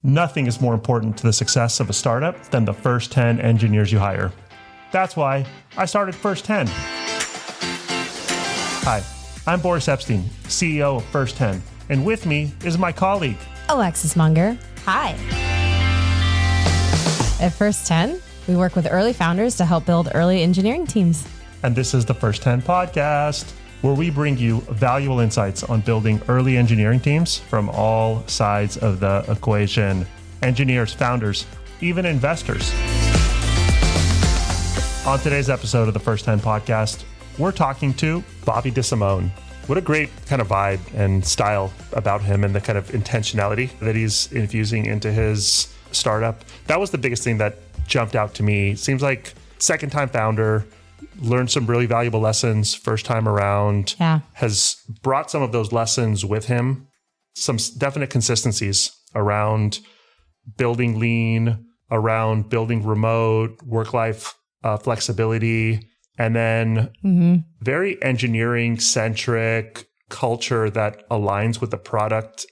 Nothing is more important to the success of a startup than the first 10 engineers you hire. That's why I started First 10. Hi, I'm Boris Epstein, CEO of First 10, and with me is my colleague, Alexis Munger. Hi. At First 10, we work with early founders to help build early engineering teams. And this is the First 10 podcast, where we bring you valuable insights on building early engineering teams from all sides of the equation. Engineers, founders, even investors. On today's episode of the First 10 podcast, we're talking to Bobby DeSimone. What a great kind of vibe and style about him and the kind of intentionality that he's infusing into his startup. That was the biggest thing that jumped out to me. Seems like second-time founder, learned some really valuable lessons first time around, has brought some of those lessons with him, some definite consistencies around building lean, around building remote, work-life flexibility, and then very engineering-centric culture that aligns with the product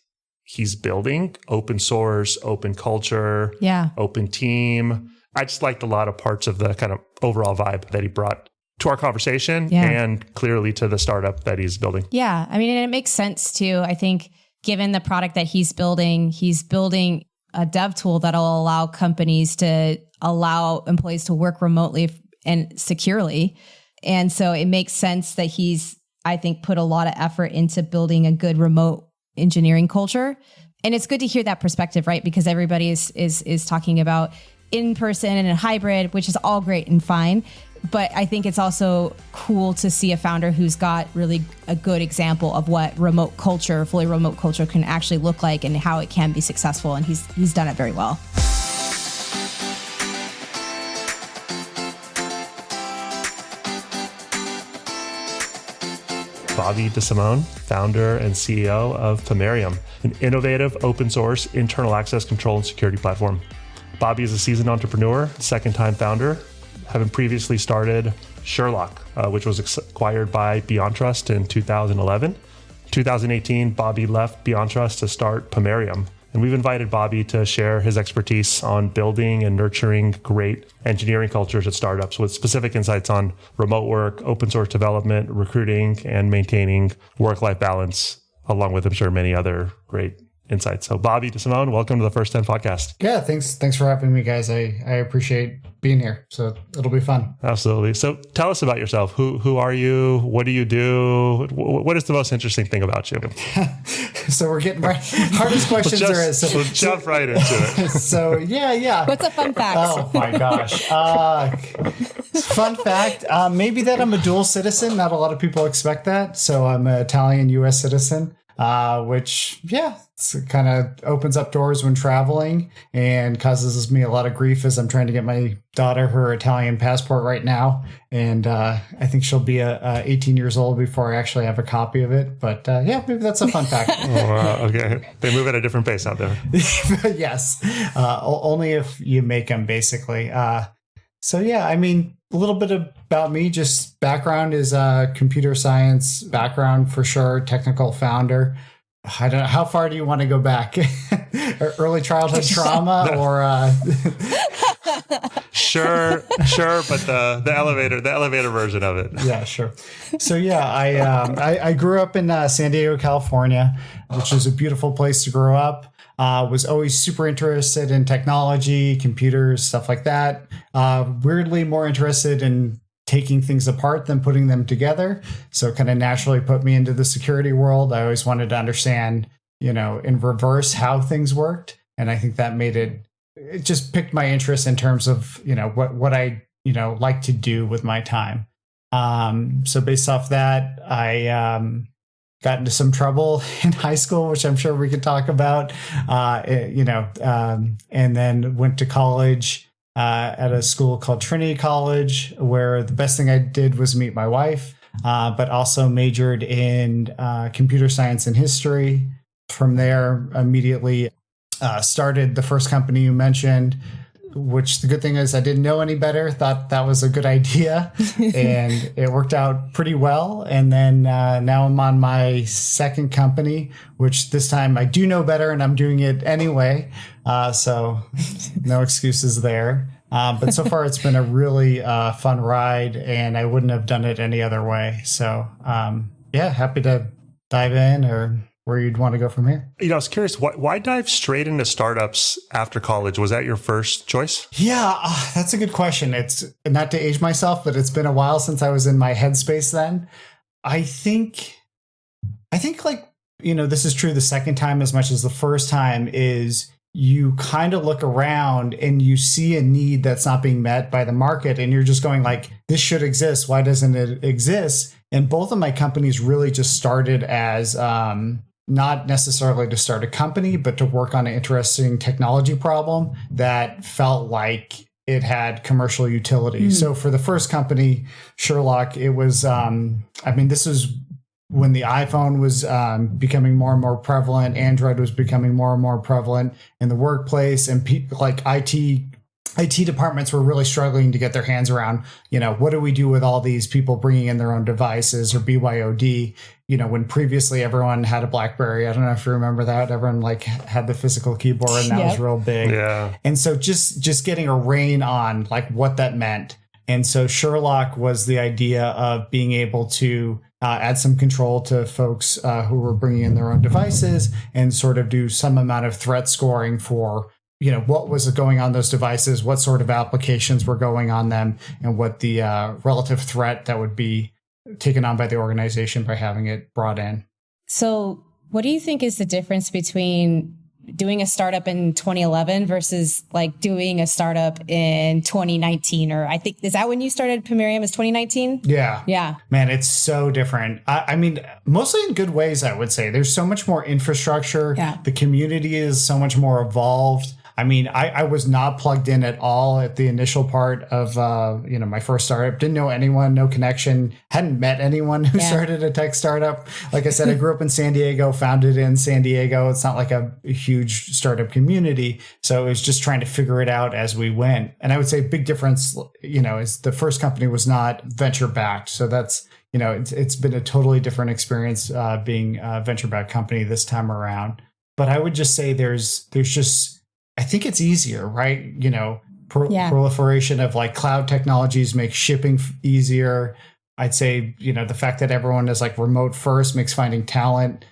he's building, open source, open culture, open team. I just liked a lot of parts of the kind of overall vibe that he brought to our conversation and clearly to the startup that he's building. Yeah. I mean, and it makes sense too. I think given the product that he's building a dev tool that'll allow companies to allow employees to work remotely and securely. And so it makes sense that he's, I think, put a lot of effort into building a good remote engineering culture. And it's good to hear that perspective, right? Because everybody is talking about in-person and a hybrid, which is all great and fine. But I think it's also cool to see a founder who's got really a good example of what fully remote culture can actually look like and how it can be successful. And he's done it very well. Bobby DeSimone, founder and CEO of Pomerium, an innovative open source internal access control and security platform. Bobby is a seasoned entrepreneur, second-time founder, having previously started Sherlock, which was acquired by BeyondTrust in 2011. 2018, Bobby left BeyondTrust to start Pomerium. And we've invited Bobby to share his expertise on building and nurturing great engineering cultures at startups with specific insights on remote work, open source development, recruiting, and maintaining work-life balance, along with, I'm sure, many other great insights. So Bobby DeSimone, welcome to the First 10 podcast. Yeah, thanks for having me, guys. I appreciate being here. So it'll be fun. Absolutely. So tell us about yourself. Who are you? What do you do? What is the most interesting thing about you? So we're getting right. Hardest questions there is. So we'll jump right into it. So yeah. What's a fun fact? Oh my gosh. Fun fact, maybe that I'm a dual citizen. Not a lot of people expect that. So I'm an Italian U.S. citizen. Which kind of opens up doors when traveling and causes me a lot of grief as I'm trying to get my daughter her Italian passport right now. And I think she'll be 18 years old before I actually have a copy of it. But maybe that's a fun fact. Okay. They move at a different pace out there. Yes. Only if you make them, basically. A little bit about me, just background is computer science background for sure, technical founder. I don't know, how far do you want to go back? Early childhood trauma or... Sure, but the elevator version of it. Yeah, sure. So I grew up in San Diego, California, which is a beautiful place to grow up. Was always super interested in technology, computers, stuff like that. Weirdly more interested in taking things apart than putting them together. So it kind of naturally put me into the security world. I always wanted to understand, in reverse how things worked. And I think that made it just picked my interest in terms of, what I, like to do with my time. So based off that, I got into some trouble in high school, which I'm sure we could talk about, and then went to college at a school called Trinity College, where the best thing I did was meet my wife, but also majored in computer science and history. From there, immediately started the first company you mentioned, which the good thing is I didn't know any better, thought that was a good idea, and it worked out pretty well. And then now I'm on my second company, which this time I do know better and I'm doing it anyway. So no excuses there. But so far it's been a really fun ride, and I wouldn't have done it any other way. So happy to dive in, or where you'd want to go from here. I was curious, why dive straight into startups after college? Was that your first choice? Yeah, that's a good question. It's not to age myself, but it's been a while since I was in my headspace then. I think like, this is true the second time as much as the first time, is you kind of look around and you see a need that's not being met by the market, and you're just going like, this should exist. Why doesn't it exist? And both of my companies really just started as not necessarily to start a company, but to work on an interesting technology problem that felt like it had commercial utility. So for the first company, Sherlock, it was, this was when the iPhone was becoming more and more prevalent, Android was becoming more and more prevalent in the workplace, and people like IT departments were really struggling to get their hands around, what do we do with all these people bringing in their own devices, or BYOD, when previously everyone had a BlackBerry. I don't know if you remember that. Everyone had the physical keyboard, and that was real big. Yeah. And so just getting a rein on like what that meant. And so Sherlock was the idea of being able to add some control to folks who were bringing in their own devices, and sort of do some amount of threat scoring for what was going on those devices, what sort of applications were going on them, and what the relative threat that would be taken on by the organization by having it brought in. So what do you think is the difference between doing a startup in 2011 versus like doing a startup in 2019? Or I think, is that when you started Pomerium, is 2019? Yeah. Yeah. Man, it's so different. I mean, mostly in good ways, I would say. There's so much more infrastructure. Yeah. The community is so much more evolved. I mean, I was not plugged in at all at the initial part of, my first startup. Didn't know anyone, no connection, hadn't met anyone who started a tech startup. Like I said, I grew up in San Diego, founded in San Diego. It's not like a huge startup community. So it was just trying to figure it out as we went. And I would say a big difference, is the first company was not venture backed. So that's, it's been a totally different experience being a venture backed company this time around. But I would just say there's just, I think it's easier, right? Proliferation of like cloud technologies makes shipping easier. I'd say, the fact that everyone is like remote first makes finding talent,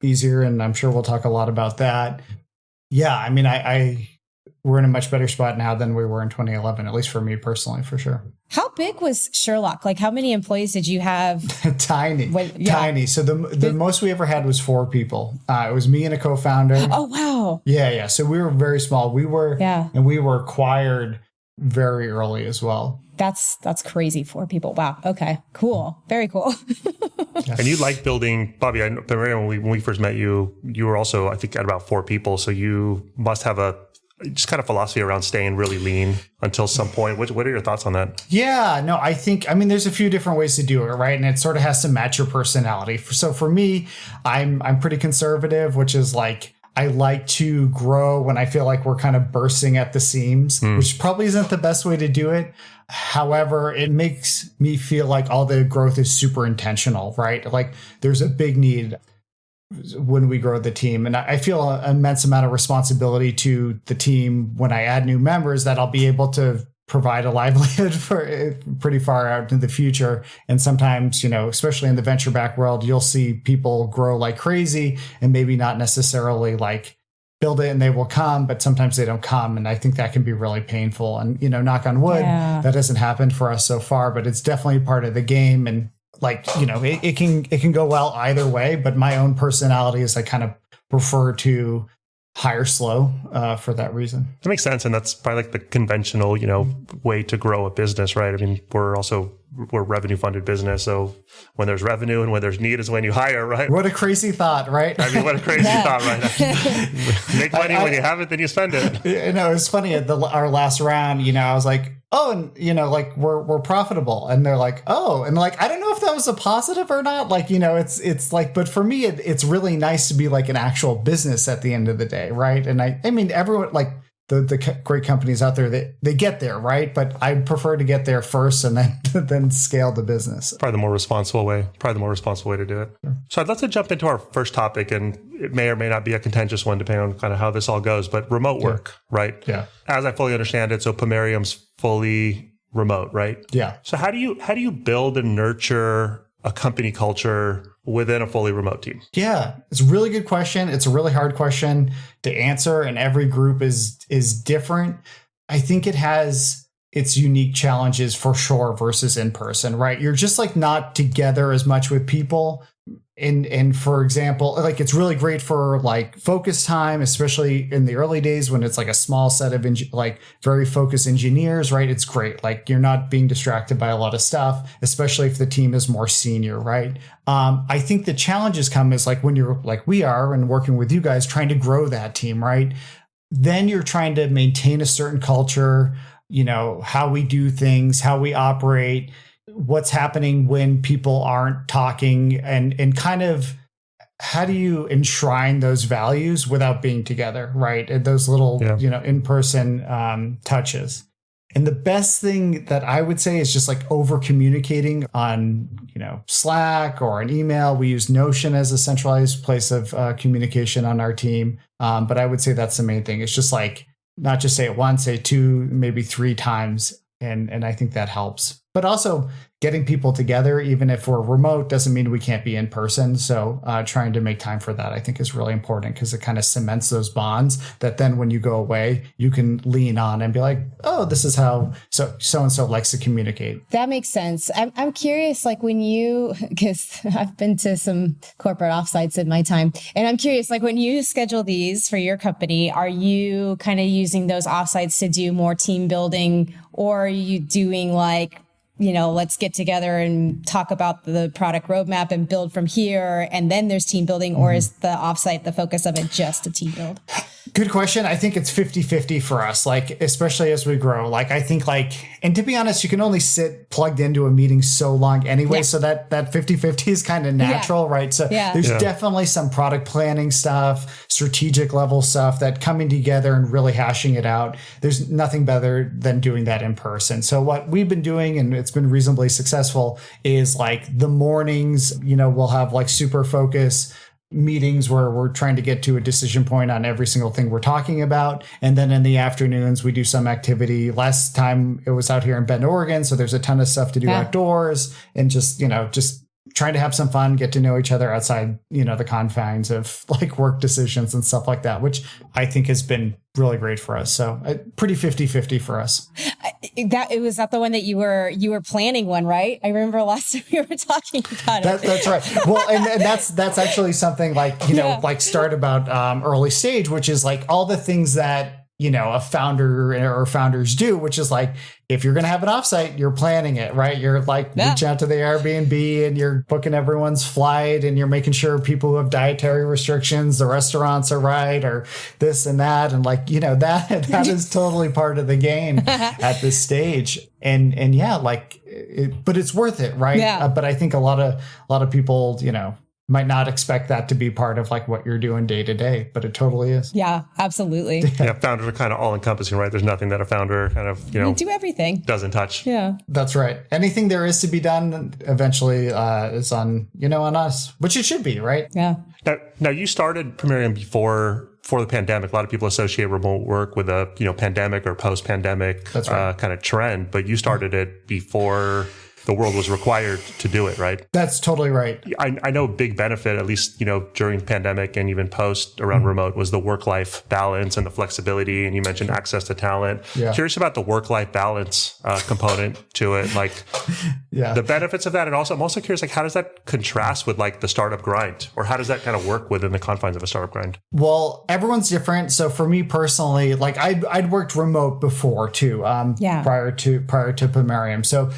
easier. And I'm sure we'll talk a lot about that. Yeah. I mean, we're in a much better spot now than we were in 2011, at least for me personally, for sure. How big was Sherlock? Like, how many employees did you have? Tiny. So the most we ever had was 4 people. It was me and a co-founder. Oh, wow. Yeah. So we were very small. And we were acquired very early as well. That's crazy. 4 people. Wow. Okay. Cool. Very cool. Yes. And you like building, Bobby, I know, when we first met you, you were also, I think, at about 4 people. So you must have a just kind of philosophy around staying really lean until some point. What are your thoughts on that? Yeah, no, I mean, there's a few different ways to do it, right? And it sort of has to match your personality. So for me, I'm pretty conservative, which is like, I like to grow when I feel like we're kind of bursting at the seams, which probably isn't the best way to do it. However, it makes me feel like all the growth is super intentional, right? Like there's a big need when we grow the team. And I feel an immense amount of responsibility to the team when I add new members, that I'll be able to provide a livelihood for pretty far out into the future. And sometimes, especially in the venture back world, you'll see people grow like crazy and maybe not necessarily like build it and they will come, but sometimes they don't come. And I think that can be really painful. And, knock on wood, that hasn't happened for us so far, but it's definitely part of the game. And like, it can go well either way, but my own personality is I kind of prefer to hire slow for that reason. That makes sense. And that's probably like the conventional, way to grow a business, right? I mean, we're revenue funded business. So when there's revenue and when there's need is when you hire, right? What a crazy thought, right? I mean, what a crazy thought, right? Make money when you have it, then you spend it. It's funny at our last round, I was like, oh, and like we're profitable, and they're like, oh, and like I don't know if that was a positive or not. Like it's like, but for me, it's really nice to be like an actual business at the end of the day, right? And I mean, everyone like the great companies out there that they get there, right? But I prefer to get there first and then scale the business. Probably the more responsible way to do it. Sure. So I'd love to jump into our first topic, and it may or may not be a contentious one depending on kind of how this all goes, but remote work, right? Yeah. As I fully understand it, so Pomerium's fully remote, right? Yeah. So how do you build and nurture a company culture within a fully remote team? Yeah, it's a really good question. It's a really hard question to answer, and every group is different. I think it has its unique challenges for sure versus in person, right? You're just like not together as much with people. And for example, like it's really great for like focus time, especially in the early days when it's like a small set of like very focused engineers, right? It's great. Like you're not being distracted by a lot of stuff, especially if the team is more senior, right? I think the challenges come is like when you're like we are and working with you guys trying to grow that team, right? Then you're trying to maintain a certain culture, you know, how we do things, how we operate, what's happening when people aren't talking, and kind of how do you enshrine those values without being together, right? And those little, you know, in-person touches. And the best thing that I would say is just like over communicating on, you know, Slack or an email. We use Notion as a centralized place of communication on our team. But I would say that's the main thing. It's just like, not just say it once, say two, maybe three times. And I think that helps. But also getting people together, even if we're remote, doesn't mean we can't be in person. So trying to make time for that, I think, is really important because it kind of cements those bonds that then when you go away, you can lean on and be like, oh, this is how so-and-so likes to communicate. That makes sense. I'm curious, like when you, because I've been to some corporate offsites in my time, and I'm curious, like when you schedule these for your company, are you kind of using those offsites to do more team building, or are you doing like, you know, let's get together and talk about the product roadmap and build from here, and then there's team building, or is the offsite, the focus of it just a team build? Good question. I think it's 50-50 for us, like, especially as we grow. Like, I think like, and to be honest, you can only sit plugged into a meeting so long anyway. So that 50-50 is kind of natural, right? So there's definitely some product planning stuff, strategic level stuff, that coming together and really hashing it out. There's nothing better than doing that in person. So what we've been doing, and it's been reasonably successful, is like the mornings, you know, we'll have like super focus meetings where we're trying to get to a decision point on every single thing we're talking about. And then in the afternoons, we do some activity. Last time it was out here in Bend, Oregon. So there's a ton of stuff to do outdoors, and just, you know, just trying to have some fun, get to know each other outside, you know, the confines of like work decisions and stuff like that, which I think has been really great for us. So pretty 50-50 for us. Was that the one that you were planning one, right? I remember last time we were talking about it. That's right. Well, and that's actually something like, you know, like start about early stage, which is like all the things that, you know, a founder or founders do, which is like, if you're going to have an offsite, you're planning it, right? You're like reach out to the Airbnb and you're booking everyone's flight, and you're making sure people who have dietary restrictions, the restaurants are right, or this and that. And like, you know, that is totally part of the game at this stage. And yeah, like, but it's worth it, right? Yeah. But I think a lot of people, you know, might not expect that to be part of like what you're doing day to day, but it totally is. Yeah, absolutely. Yeah, founders are kind of all encompassing, right? There's nothing that a founder kind of, you know, do everything, doesn't touch. Yeah, that's right. Anything there is to be done eventually is on, you know, on us, which it should be, right? Yeah. Now you started Pomerium before the pandemic. A lot of people associate remote work with a, you know, pandemic or post-pandemic kind of trend, but you started it before the world was required to do it, right? That's totally right. I know a big benefit, at least, you know, during the pandemic and even post around remote, was the work-life balance and the flexibility. And you mentioned access to talent. Yeah. Curious about the work-life balance component to it, like the benefits of that. And also, I'm also curious, like, how does that contrast with like the startup grind, or how does that kind of work within the confines of a startup grind? Well, everyone's different. So for me personally, like I'd worked remote before too, prior to Pomerium. So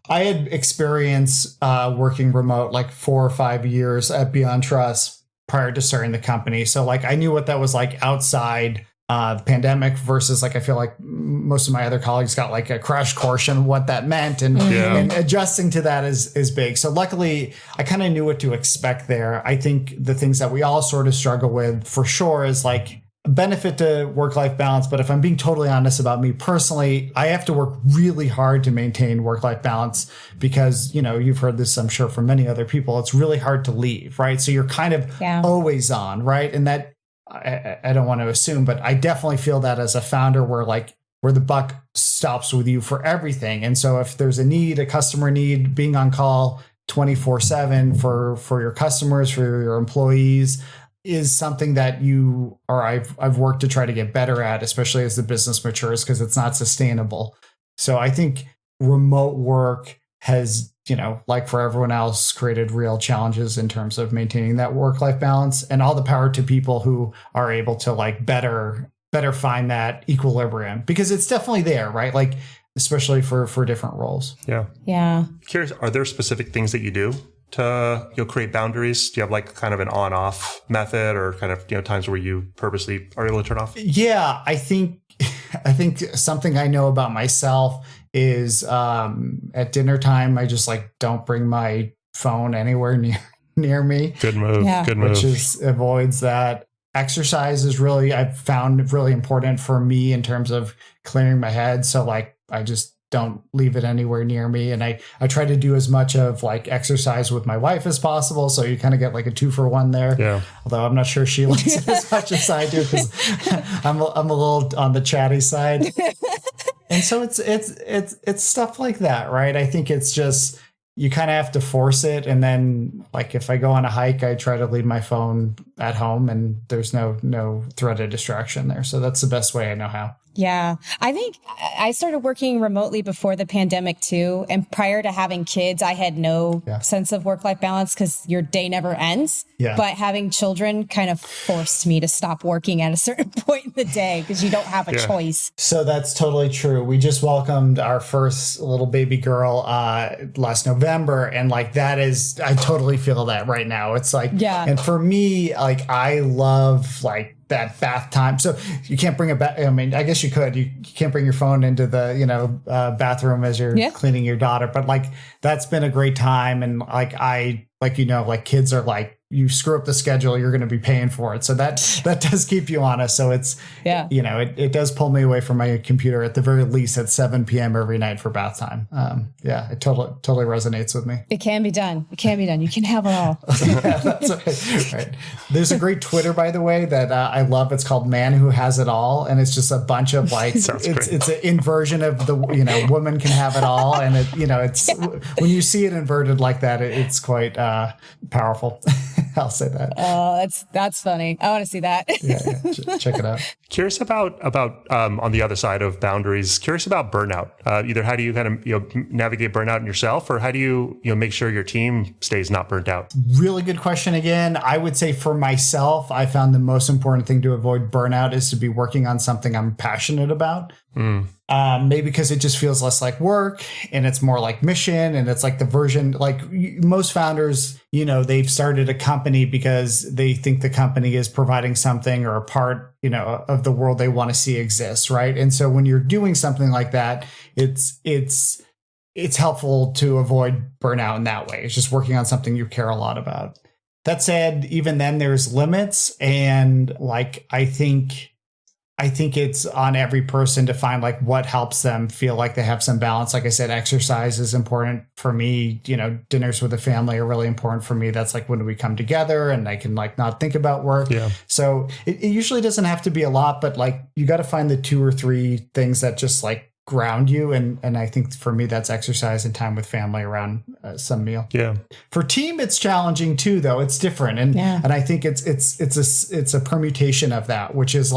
I had experience working remote like 4 or 5 years at Beyond Trust prior to starting the company. So like I knew what that was like outside the pandemic versus like I feel like most of my other colleagues got like a crash course on what that meant, and adjusting to that is big. So luckily I kind of knew what to expect there. I think the things that we all sort of struggle with for sure is like benefit to work-life balance. But if I'm being totally honest about me personally, I have to work really hard to maintain work-life balance because, you've heard this, I'm sure, from many other people. It's really hard to leave, right? So you're kind of always on, right? And that I don't want to assume, but I definitely feel that as a founder where the buck stops with you for everything. And so if there's a customer need, being on call 24/7 for your customers, for your employees, is something that I've worked to try to get better at, especially as the business matures, because it's not sustainable. So I think remote work has, like for everyone else, created real challenges in terms of maintaining that work-life balance, and all the power to people who are able to better find that equilibrium, because it's definitely there, right? Like, especially for different roles. Yeah. Yeah. Curious, are there specific things that you do to create boundaries? Do you have kind of an on-off method, or kind of times where you purposely are able to turn off? Yeah, I think something I know about myself is at dinner time, I just don't bring my phone anywhere near me. Good move. Yeah. Good move. Which avoids that. Exercise is I've found really important for me in terms of clearing my head. So I just don't leave it anywhere near me. And I try to do as much of exercise with my wife as possible. So you kind of get a 2-for-1 there. Yeah. Although I'm not sure she likes it as much as I do, because I'm a little on the chatty side. And so it's stuff like that, right? I think it's just, you kind of have to force it. And then if I go on a hike, I try to leave my phone at home, and there's no threat of distraction there. So that's the best way I know how. Yeah. I think I started working remotely before the pandemic too. And prior to having kids, I had no sense of work-life balance because your day never ends. Yeah. But having children kind of forced me to stop working at a certain point in the day because you don't have a choice. So that's totally true. We just welcomed our first little baby girl last November. And that is, I totally feel that right now. It's and for me, I love that bath time. So you can't bring I guess you could. You can't bring your phone into the bathroom as you're cleaning your daughter. But that's been a great time. And kids are you screw up the schedule, you're going to be paying for it. So that does keep you honest. So it's it does pull me away from my computer at the very least at 7 p.m. every night for bath time. It totally resonates with me. It can be done. You can have it all. That's right. There's a great Twitter, by the way, that I love. It's called Man Who Has It All, and it's just a bunch of it's an inversion of the woman can have it all, and it's when you see it inverted like that, it's quite powerful. I'll say that. Oh, that's funny. I want to see that. Check it out. Curious about on the other side of boundaries. Curious about burnout. Either how do you kind of navigate burnout in yourself, or how do you make sure your team stays not burnt out? Really good question. Again, I would say for myself, I found the most important thing to avoid burnout is to be working on something I'm passionate about. Maybe because it just feels less like work and it's more like mission, and it's the version most founders, they've started a company because they think the company is providing something or a part, of the world they want to see exist. Right. And so when you're doing something like that, it's helpful to avoid burnout in that way. It's just working on something you care a lot about. That said, even then there's limits. And I think it's on every person to find what helps them feel like they have some balance. Like I said, exercise is important for me. Dinners with the family are really important for me. That's when we come together and I can not think about work. Yeah. So it usually doesn't have to be a lot, but you got to find the 2 or 3 things that just ground you. And I think for me, that's exercise and time with family around some meal. Yeah. For team, it's challenging too, though. It's different. And I think it's a permutation of that, which is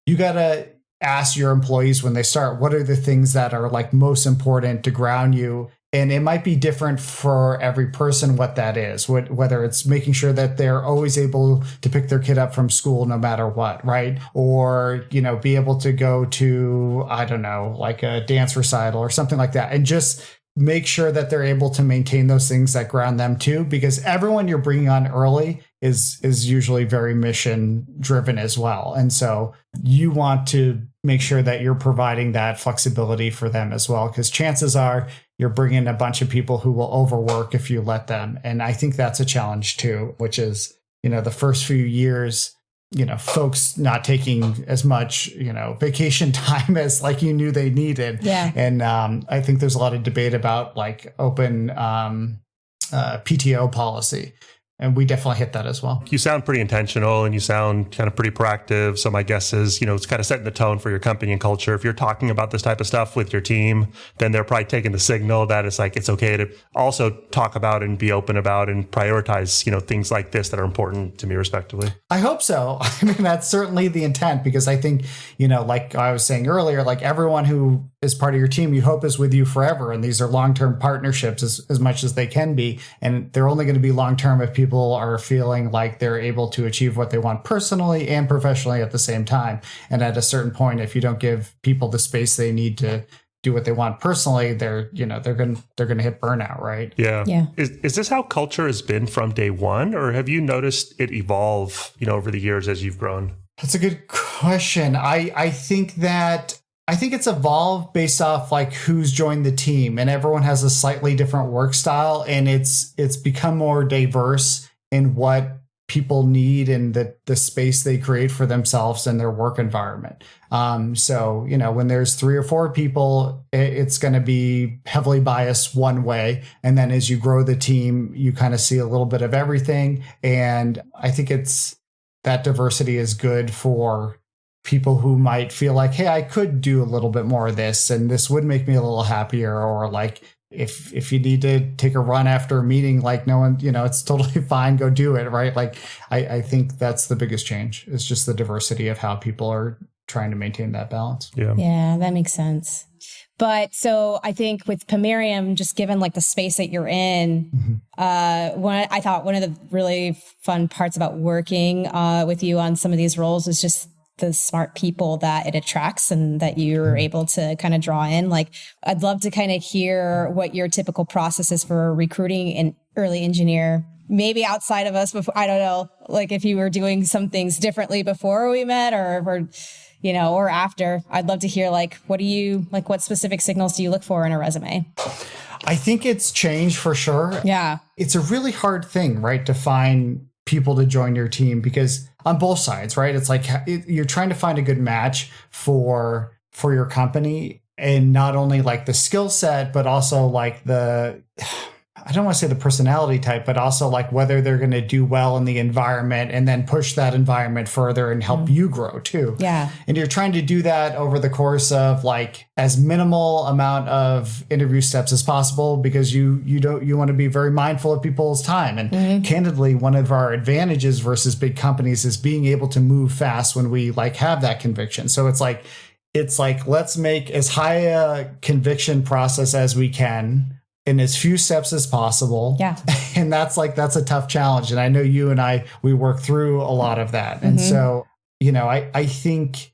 you got to ask your employees when they start, what are the things that are most important to ground you? And it might be different for every person what that is, whether it's making sure that they're always able to pick their kid up from school no matter what, right? Or, be able to go to, I don't know, a dance recital or something like that. And just make sure that they're able to maintain those things that ground them too, because everyone you're bringing on early is usually very mission driven as well. And so you want to make sure that you're providing that flexibility for them as well, because chances are you're bringing a bunch of people who will overwork if you let them. And I think that's a challenge too, which is, the first few years, folks not taking as much, vacation time as like you knew they needed. Yeah. And I think there's a lot of debate about like open PTO policy. And we definitely hit that as well. You sound pretty intentional and you sound kind of pretty proactive. So my guess is, it's kind of setting the tone for your company and culture. If you're talking about this type of stuff with your team, then they're probably taking the signal that it's like, it's okay to also talk about and be open about and prioritize, things like this that are important to me respectively. I hope so. I mean, that's certainly the intent, because I think, like I was saying earlier, like everyone who is part of your team, you hope is with you forever. And these are long-term partnerships as much as they can be. And they're only going to be long-term if people are feeling like they're able to achieve what they want personally and professionally at the same time. And at a certain point, if you don't give people the space they need to do what they want personally, they're going to hit burnout, right? Yeah. Yeah. Is this how culture has been from day one, or have you noticed it evolve, over the years as you've grown? That's a good question. I think it's evolved based off like who's joined the team, and everyone has a slightly different work style, and it's become more diverse in what people need and the space they create for themselves and their work environment. So, when there's 3 or 4 people, it's going to be heavily biased one way. And then as you grow the team, you kind of see a little bit of everything. And I think that diversity is good for people who might feel like, hey, I could do a little bit more of this, and this would make me a little happier. Or like, if you need to take a run after a meeting, like no one, it's totally fine. Go do it. Right. Like, I think that's the biggest change. It's just the diversity of how people are trying to maintain that balance. Yeah. Yeah, that makes sense. But so I think with Pomerium, just given like the space that you're in, I thought one of the really fun parts about working with you on some of these roles is just the smart people that it attracts and that you're able to kind of draw in. Like, I'd love to kind of hear what your typical process is for recruiting an early engineer, maybe outside of us before. I don't know, like if you were doing some things differently before we met or after. I'd love to hear like, what specific signals do you look for in a resume? I think it's changed for sure. Yeah. It's a really hard thing, right, to find people to join your team, because on both sides, right, it's like you're trying to find a good match for your company, and not only like the skill set, but also like I don't want to say the personality type, but also like whether they're going to do well in the environment and then push that environment further and help you grow too. Yeah. And you're trying to do that over the course of like as minimal amount of interview steps as possible, because you want to be very mindful of people's time. And candidly, one of our advantages versus big companies is being able to move fast when we like have that conviction. So it's like, let's make as high a conviction process as we can in as few steps as possible. Yeah. And that's a tough challenge. And I know you and we work through a lot of that. And so, I think,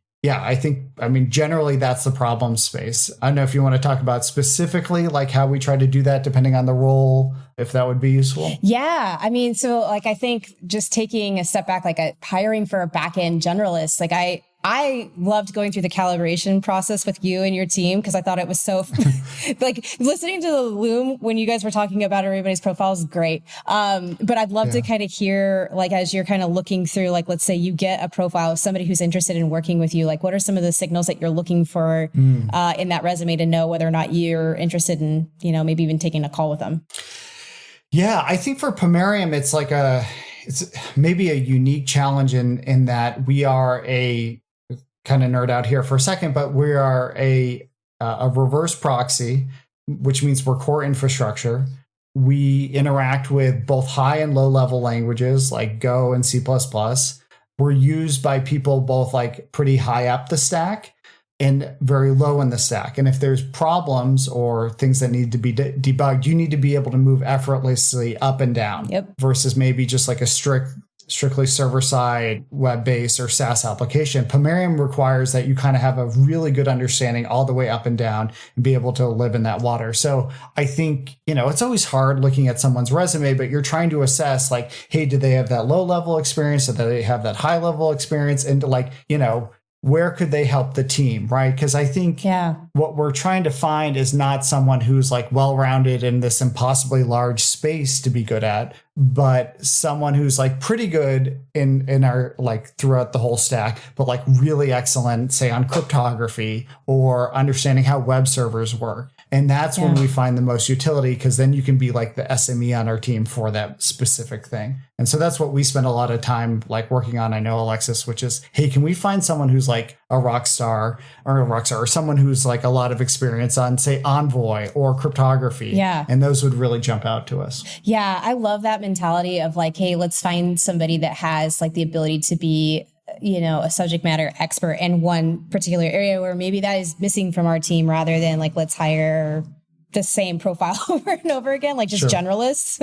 generally that's the problem space. I don't know if you want to talk about specifically like how we try to do that depending on the role, if that would be useful. Yeah. I mean, so like, I think just taking a step back, like hiring for a back-end generalist, like I loved going through the calibration process with you and your team, because I thought it was so like listening to the Loom when you guys were talking about everybody's profiles is great. But I'd love to kind of hear, like, as you're kind of looking through, like, let's say you get a profile of somebody who's interested in working with you, like what are some of the signals that you're looking for in that resume to know whether or not you're interested in, maybe even taking a call with them? Yeah, I think for Pomerium, it's maybe a unique challenge in that we are a kind of nerd out here for a second, but we are a reverse proxy, which means we're core infrastructure. We interact with both high and low level languages like Go and C++. We're used by people both like pretty high up the stack and very low in the stack. And if there's problems or things that need to be debugged, you need to be able to move effortlessly up and down versus maybe just like a strictly server-side, web-based, or SaaS application. Pomerium requires that you kind of have a really good understanding all the way up and down and be able to live in that water. So I think, it's always hard looking at someone's resume, but you're trying to assess like, hey, do they have that low-level experience? Do they have that high-level experience? And like, where could they help the team, right? Because I think what we're trying to find is not someone who's like well-rounded in this impossibly large space to be good at, but someone who's like pretty good in our like throughout the whole stack, but like really excellent, say on cryptography or understanding how web servers work. And that's when we find the most utility, because then you can be like the SME on our team for that specific thing. And so that's what we spend a lot of time like working on. I know, Alexis, which is, hey, can we find someone who's like a rock star or someone who's like a lot of experience on, say, Envoy or cryptography? Yeah. And those would really jump out to us. Yeah. I love that mentality of like, hey, let's find somebody that has like the ability to be, you know, a subject matter expert in one particular area where maybe that is missing from our team, rather than like, let's hire the same profile over and over again, like just generalists.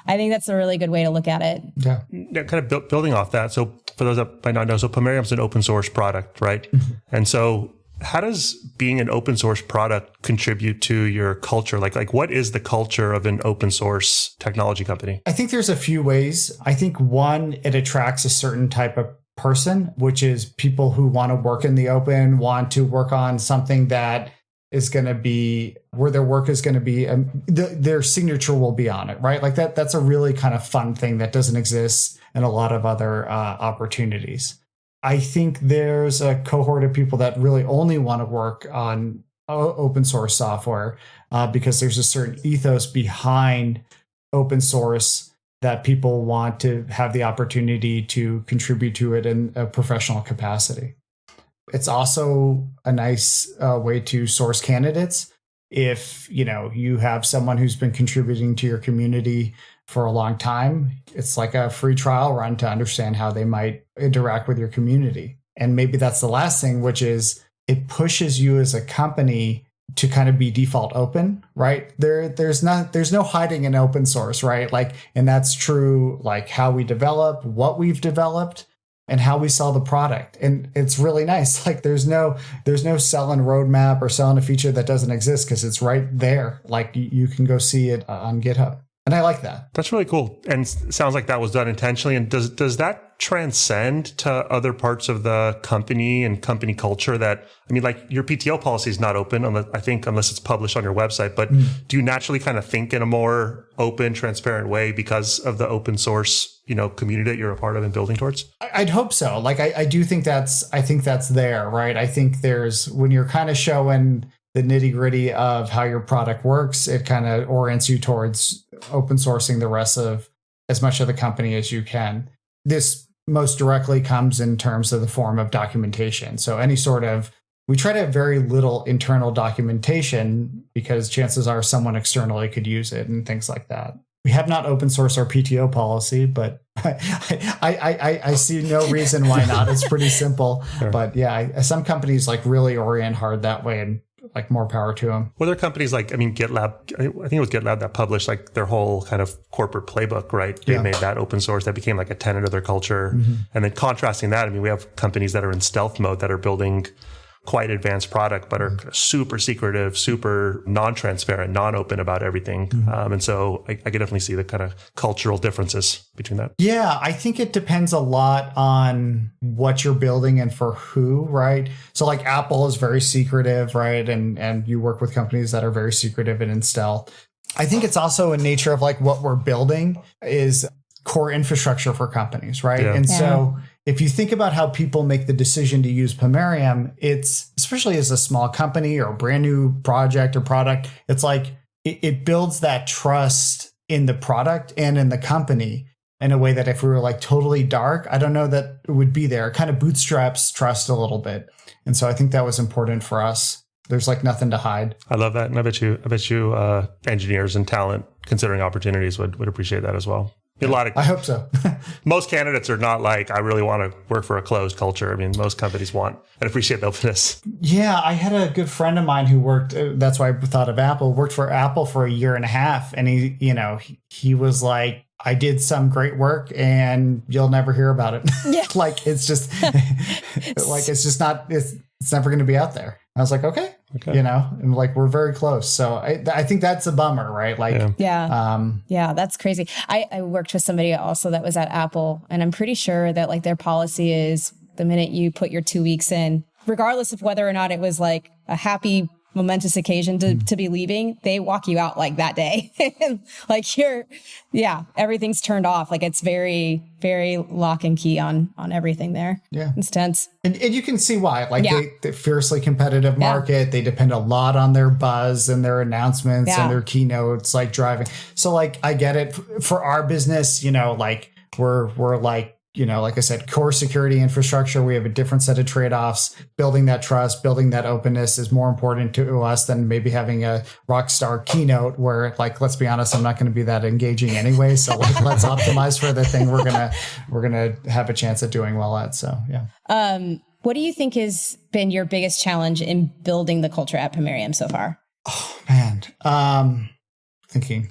I think that's a really good way to look at it. Yeah, kind of building off that. So for those that might not know, so Pomerium's an open source product, right? And so how does being an open source product contribute to your culture? Like what is the culture of an open source technology company? I think there's a few ways. I think one, it attracts a certain type of person, which is people who want to work in the open, want to work on something that is going to be where their work is going to be, their signature will be on it, right? Like that's a really kind of fun thing that doesn't exist in a lot of other opportunities. I think there's a cohort of people that really only want to work on open source software because there's a certain ethos behind open source that people want to have the opportunity to contribute to it in a professional capacity. It's also a nice way to source candidates. If, you know, you have someone who's been contributing to your community for a long time, it's like a free trial run to understand how they might interact with your community. And maybe that's the last thing, which is it pushes you as a company to kind of be default open, right? There's no hiding in open source, right? Like, and that's true, like how we develop, what we've developed, and how we sell the product. And it's really nice. Like there's no selling roadmap or selling a feature that doesn't exist, because it's right there. Like you can go see it on GitHub. And I like that. That's really cool. And sounds like that was done intentionally. And does that transcend to other parts of the company and company culture? That, I mean, like your PTO policy is not open, unless it's published on your website. But do you naturally kind of think in a more open, transparent way because of the open source, you know, community that you're a part of and building towards? I'd hope so. Like I do think that's there, right? I think there's, when you're kind of showing the nitty gritty of how your product works, it kind of orients you towards open sourcing the rest of as much of the company as you can. This most directly comes in terms of the form of documentation. So we try to have very little internal documentation because chances are someone externally could use it and things like that. We have not open sourced our PTO policy, but I see no reason why not. It's pretty simple. Sure. But yeah, some companies like really orient hard that way, and like more power to them. Well, there are companies like, I mean, GitLab, I think it was GitLab that published like their whole kind of corporate playbook, right? They made that open source. That became like a tenet of their culture. And then contrasting that, I mean, we have companies that are in stealth mode that are building quite advanced product, but are super secretive, super non-transparent, non-open about everything. And so I can definitely see the kind of cultural differences between that. Yeah, I think it depends a lot on what you're building and for who, right? So like Apple is very secretive, right? And you work with companies that are very secretive and in stealth. I think it's also a nature of like what we're building is core infrastructure for companies, right? Yeah. And so if you think about how people make the decision to use Pomerium, it's, especially as a small company or a brand new project or product, it's like it builds that trust in the product and in the company in a way that if we were like totally dark, I don't know that it would be there. It kind of bootstraps trust a little bit. And so I think that was important for us. There's like nothing to hide. I love that. And I bet you engineers and talent considering opportunities would appreciate that as well. I hope so. Most candidates are not like, I really want to work for a closed culture. I mean, most companies want and appreciate the openness. Yeah, I had a good friend of mine who worked, that's why I thought of Apple, worked for Apple for 1.5 years. And he was like, I did some great work and you'll never hear about it. Yeah. Like, it's just like, it's never going to be out there. I was like, okay. And like, we're very close. So I think that's a bummer, right? Like, yeah, that's crazy. I worked with somebody also that was at Apple, and I'm pretty sure that like their policy is the minute you put your 2 weeks in, regardless of whether or not it was like a happy, momentous occasion to be leaving, they walk you out like that day. Like everything's turned off. Like it's very, very lock and key on everything there. Yeah. It's tense. And you can see why. Like they're fiercely competitive market. They depend a lot on their buzz and their announcements and their keynotes, like driving. So like I get it for our business, like we're like, like I said, core security infrastructure, we have a different set of trade-offs. Building that trust, building that openness is more important to us than maybe having a rock star keynote where, like, let's be honest, I'm not going to be that engaging anyway. So like, let's optimize for the thing we're gonna have a chance at doing well at. So yeah. What do you think has been your biggest challenge in building the culture at Pomerium so far? Oh man, thinking.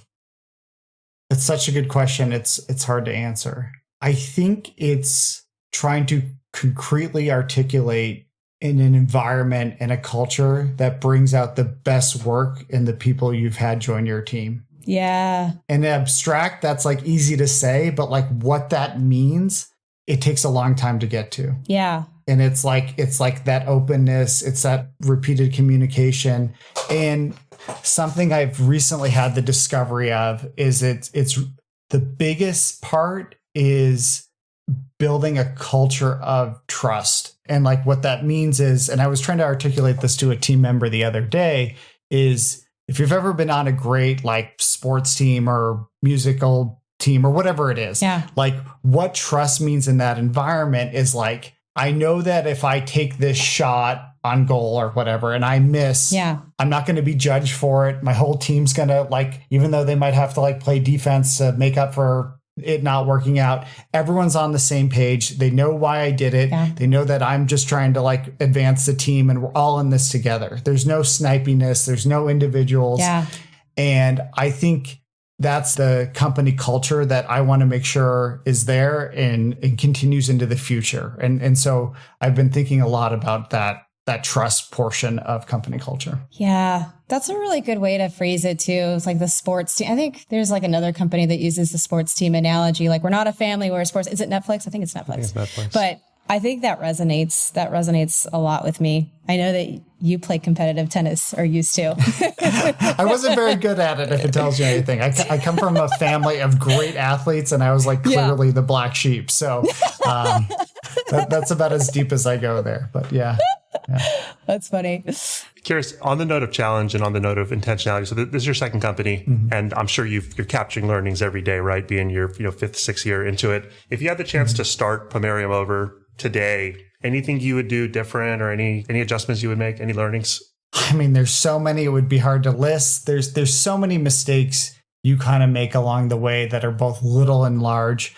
It's such a good question. It's hard to answer. I think it's trying to concretely articulate in an environment and a culture that brings out the best work in the people you've had join your team. Yeah. And abstract, that's like easy to say, but like what that means, it takes a long time to get to. Yeah. And it's like that openness, it's that repeated communication. And something I've recently had the discovery of is it's the biggest part is building a culture of trust. And like what that means is, and I was trying to articulate this to a team member the other day, is if you've ever been on a great like sports team or musical team or whatever it is, like what trust means in that environment is like, I know that if I take this shot on goal or whatever and I miss, I'm not going to be judged for it. My whole team's going to like, even though they might have to like play defense to make up for it not working out, everyone's on the same page. They know why I did it. They know that I'm just trying to like advance the team and we're all in this together. There's no snipiness. There's no individuals. And I think that's the company culture that I want to make sure is there and continues into the future. And so I've been thinking a lot about that trust portion of company culture. Yeah, that's a really good way to phrase it too. It's like the sports team. I think there's like another company that uses the sports team analogy. Like we're not a family, we're a sports. Is it Netflix? I think it's Netflix. But I think that resonates. That resonates a lot with me. I know that you play competitive tennis or used to. I wasn't very good at it, if it tells you anything. I come from a family of great athletes and I was like clearly the black sheep. So that's about as deep as I go there. But yeah. That's funny. Curious, on the note of challenge and on the note of intentionality. So this is your second company, and I'm sure you're capturing learnings every day, right? Being your 5th, 6th year into it. If you had the chance to start Pomerium over today, anything you would do different or any adjustments you would make, any learnings? I mean, there's so many, it would be hard to list. There's so many mistakes you kind of make along the way that are both little and large.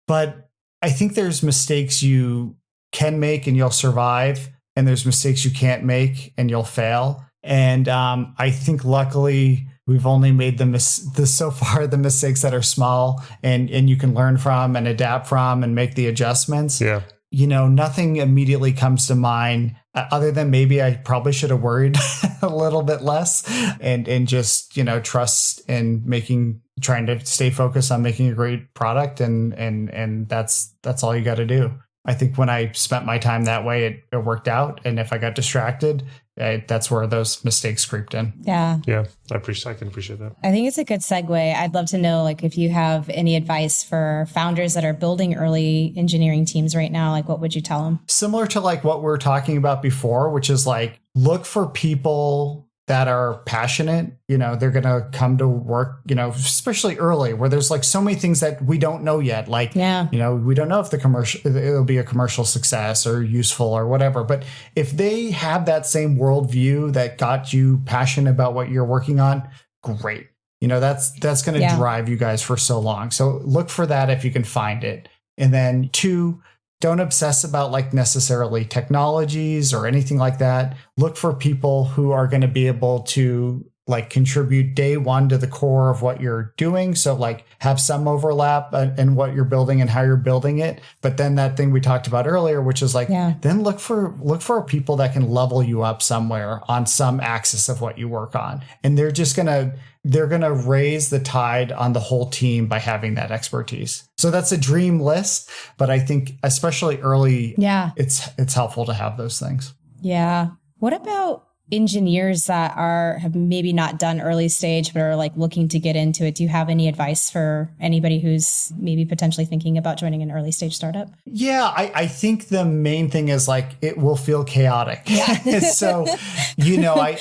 But I think there's mistakes you can make and you'll survive. And there's mistakes you can't make and you'll fail. And I think luckily we've only made so far the mistakes that are small and you can learn from and adapt from and make the adjustments. Yeah. Nothing immediately comes to mind other than maybe I probably should have worried a little bit less and just, trust and trying to stay focused on making a great product. And that's all you got to do. I think when I spent my time that way, it worked out. And if I got distracted, that's where those mistakes creeped in. Yeah. Yeah. I can appreciate that. I think it's a good segue. I'd love to know, like, if you have any advice for founders that are building early engineering teams right now, like, what would you tell them? Similar to like what we were talking about before, which is like, look for people that are passionate, they're going to come to work, especially early where there's like so many things that we don't know yet. Like, we don't know if it'll be a commercial success or useful or whatever. But if they have that same worldview that got you passionate about what you're working on, great. That's going to drive you guys for so long. So look for that if you can find it. And then 2, don't obsess about like necessarily technologies or anything like that. Look for people who are going to be able to like contribute day one to the core of what you're doing. So like have some overlap in what you're building and how you're building it. But then that thing we talked about earlier, which is like, then look for people that can level you up somewhere on some axis of what you work on. And they're going to raise the tide on the whole team by having that expertise. So that's a dream list, but I think especially early, it's helpful to have those things. Yeah. What about engineers that have maybe not done early stage, but are like looking to get into it? Do you have any advice for anybody who's maybe potentially thinking about joining an early stage startup? Yeah, I think the main thing is like, it will feel chaotic. Yeah. So, you're going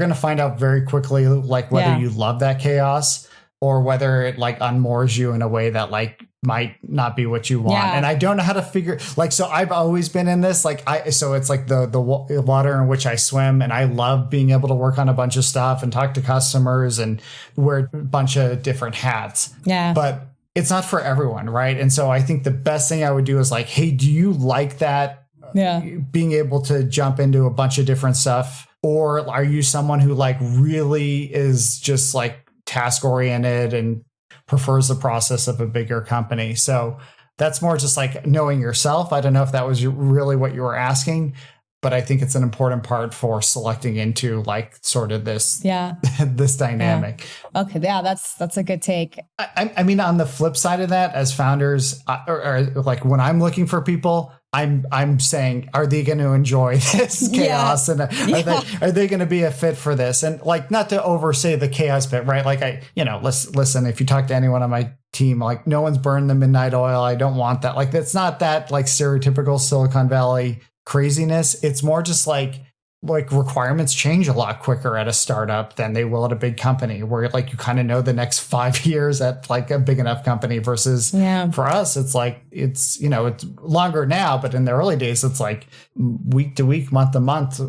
to find out very quickly, like whether you love that chaos or whether it like unmoors you in a way that like might not be what you want. Yeah. And I don't know how to figure, like, so I've always been in this, like, so it's like the water in which I swim, and I love being able to work on a bunch of stuff and talk to customers and wear a bunch of different hats. Yeah. But it's not for everyone, right? And so I think the best thing I would do is like, hey, do you like that? Yeah. Being able to jump into a bunch of different stuff? Or are you someone who like really is just like task oriented and prefers the process of a bigger company? So that's more just like knowing yourself. I don't know if that was really what you were asking, but I think it's an important part for selecting into like sort of this, this dynamic. Yeah. Okay. Yeah. That's a good take. I mean, on the flip side of that, as founders, or like when I'm looking for people, I'm saying, are they going to enjoy this chaos? And are they going to be a fit for this? And like, not to oversay the chaos bit, right? Like listen, if you talk to anyone on my team, like no one's burned the midnight oil. I don't want that. Like, that's not that like stereotypical Silicon Valley craziness. It's more just like requirements change a lot quicker at a startup than they will at a big company, where like you kind of know the next 5 years at like a big enough company versus for us, it's like, it's longer now, but in the early days, it's like week to week, month to month,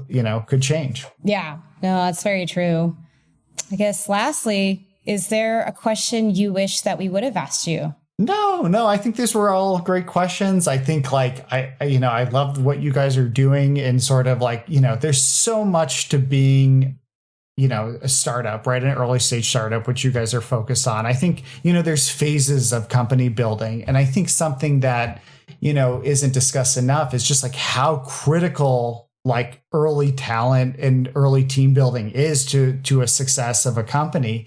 could change. Yeah, no, that's very true. I guess lastly, is there a question you wish that we would have asked you? No, I think these were all great questions. I think like, I love what you guys are doing, and sort of like, there's so much to being, a startup, right? An early stage startup, which you guys are focused on. I think, there's phases of company building. And I think something that, isn't discussed enough is just like how critical like early talent and early team building is to a success of a company.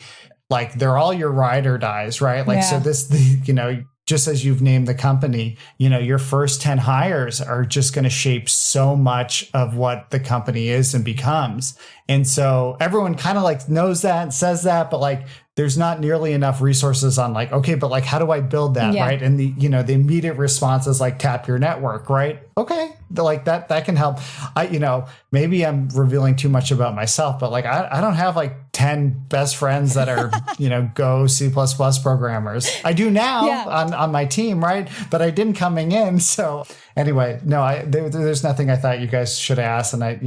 Like they're all your ride or dies, right? Like, so just as you've named the company, your first 10 hires are just going to shape so much of what the company is and becomes. And so everyone kind of like knows that and says that, but like, there's not nearly enough resources on like, okay, but like, how do I build that? Right. And the immediate response is like, tap your network, right? Okay. Like that can help. Maybe I'm revealing too much about myself, but like, I don't have like 10 best friends that are, Go C++ programmers. I do now on my team. Right. But I didn't coming in. So anyway, no, there's nothing I thought you guys should ask. And I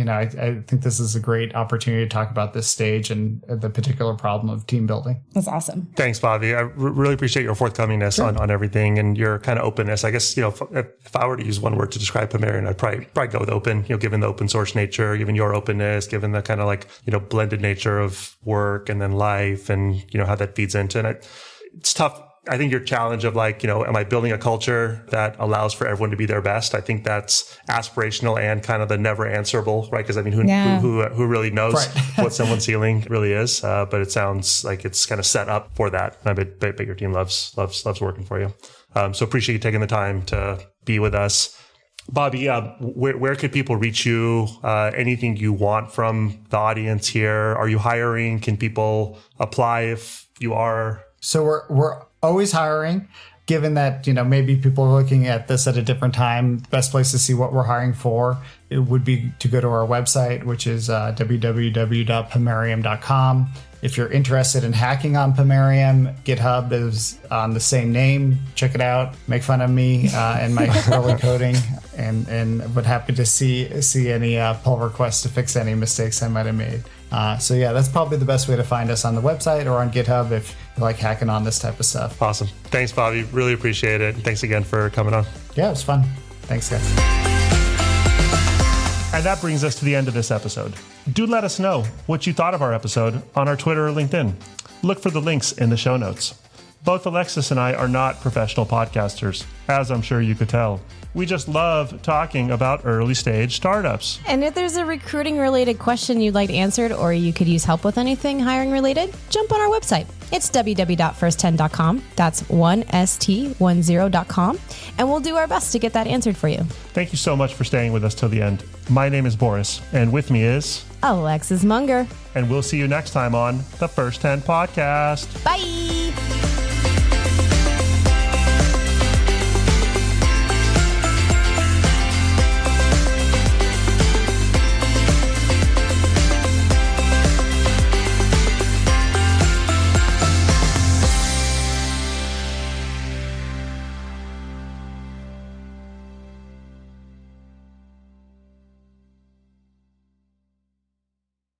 think this is a great opportunity to talk about this stage and the particular problem of team building. That's awesome. Thanks, Bobby. I really appreciate your forthcomingness on everything and your kind of openness. I guess, if I were to use one word to describe Pomerium, I'd probably go with open, given the open source nature, given your openness, given the kind of like, blended nature of work and then life and, how that feeds into it. It's tough. I think your challenge of like, am I building a culture that allows for everyone to be their best? I think that's aspirational and kind of the never answerable, right? Because I mean, who really knows what someone's ceiling really is? But it sounds like it's kind of set up for that. I bet your team loves working for you. So appreciate you taking the time to be with us. Bobby, where could people reach you? Anything you want from the audience here? Are you hiring? Can people apply if you are? So we're always hiring. Given that, maybe people are looking at this at a different time, the best place to see what we're hiring for, it would be to go to our website, which is www.pomerium.com. If you're interested in hacking on Pomerium, GitHub is on the same name. Check it out. Make fun of me and my early coding, and would happy to see any pull requests to fix any mistakes I might have made. So that's probably the best way to find us on the website or on GitHub if you like hacking on this type of stuff. Awesome. Thanks, Bobby. Really appreciate it. Thanks again for coming on. Yeah, it was fun. Thanks, guys. And that brings us to the end of this episode. Do let us know what you thought of our episode on our Twitter or LinkedIn. Look for the links in the show notes. Both Alexis and I are not professional podcasters, as I'm sure you could tell. We just love talking about early stage startups. And if there's a recruiting related question you'd like answered, or you could use help with anything hiring related, jump on our website. It's www.first10.com. That's 1st10.com. And we'll do our best to get that answered for you. Thank you so much for staying with us till the end. My name is Boris, and with me is Alexis Munger. And we'll see you next time on the First 10 Podcast. Bye.